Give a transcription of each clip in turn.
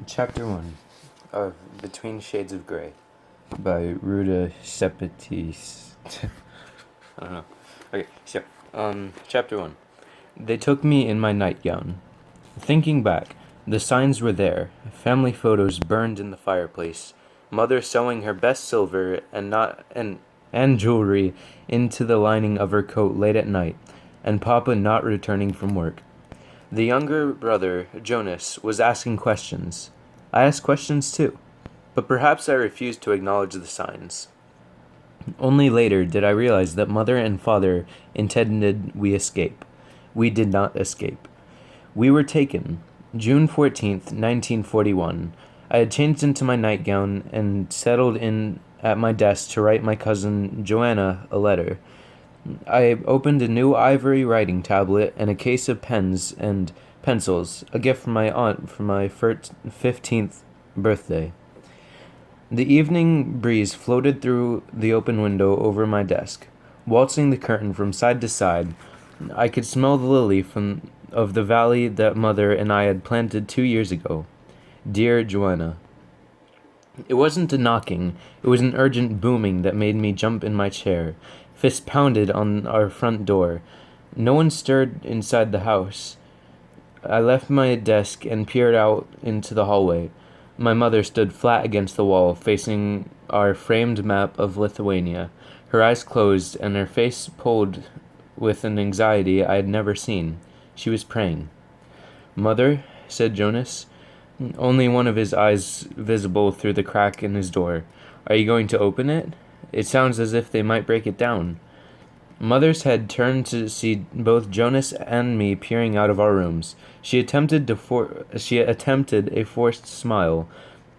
Chapter 1 of Between Shades of Grey by Ruta Sepetys. I don't know. Okay, so, Chapter 1. They took me in my nightgown. Thinking back, the signs were there, family photos burned in the fireplace, mother sewing her best silver and jewelry into the lining of her coat late at night, and Papa not returning from work. The younger brother, Jonas, was asking questions. I asked questions too, but perhaps I refused to acknowledge the signs. Only later did I realize that mother and father intended we escape. We did not escape. We were taken. June 14th, 1941. I had changed into my nightgown and settled in at my desk to write my cousin Joanna a letter. I opened a new ivory writing tablet and a case of pens and pencils, a gift from my aunt for my 15th birthday. The evening breeze floated through the open window over my desk. Waltzing the curtain from side to side, I could smell the lily of the valley that mother and I had planted 2 years ago. Dear Joanna. It wasn't a knocking, it was an urgent booming that made me jump in my chair. Fists pounded on our front door. No one stirred inside the house. I left my desk and peered out into the hallway. My mother stood flat against the wall, facing our framed map of Lithuania, her eyes closed and her face pulled with an anxiety I had never seen. She was praying. "Mother," said Jonas, only one of his eyes visible through the crack in his door. "Are you going to open it? It sounds as if they might break it down." Mother's head turned to see both Jonas and me peering out of our rooms. She attempted a forced smile.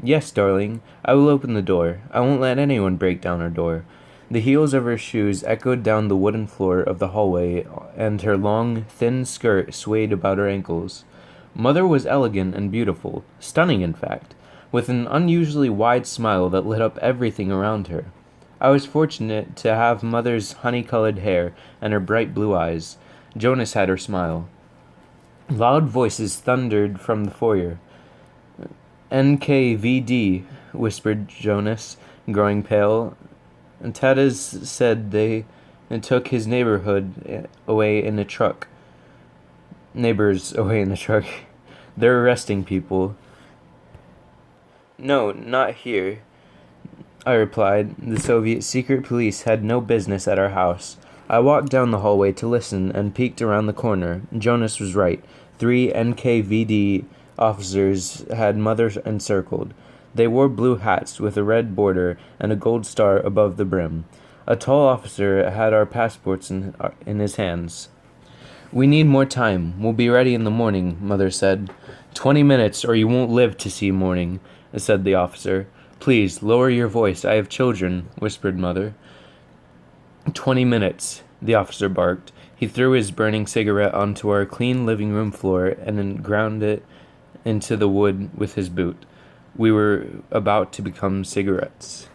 "Yes, darling, I will open the door. I won't let anyone break down our door." The heels of her shoes echoed down the wooden floor of the hallway, and her long, thin skirt swayed about her ankles. Mother was elegant and beautiful, stunning in fact, with an unusually wide smile that lit up everything around her. I was fortunate to have mother's honey-colored hair and her bright blue eyes. Jonas had her smile. Loud voices thundered from the foyer. "NKVD," whispered Jonas, growing pale. "Tadas said they took his neighbors away in a truck. They're arresting people." "No, not here," I replied. "The Soviet secret police had no business at our house." I walked down the hallway to listen and peeked around the corner. Jonas was right. 3 NKVD officers had mother encircled. They wore blue hats with a red border and a gold star above the brim. A tall officer had our passports in his hands. "We need more time. We'll be ready in the morning," Mother said. 20 minutes, or you won't live to see morning," said the officer. "Please, lower your voice. I have children," whispered Mother. 20 minutes, the officer barked. He threw his burning cigarette onto our clean living room floor and then ground it into the wood with his boot. We were about to become cigarettes.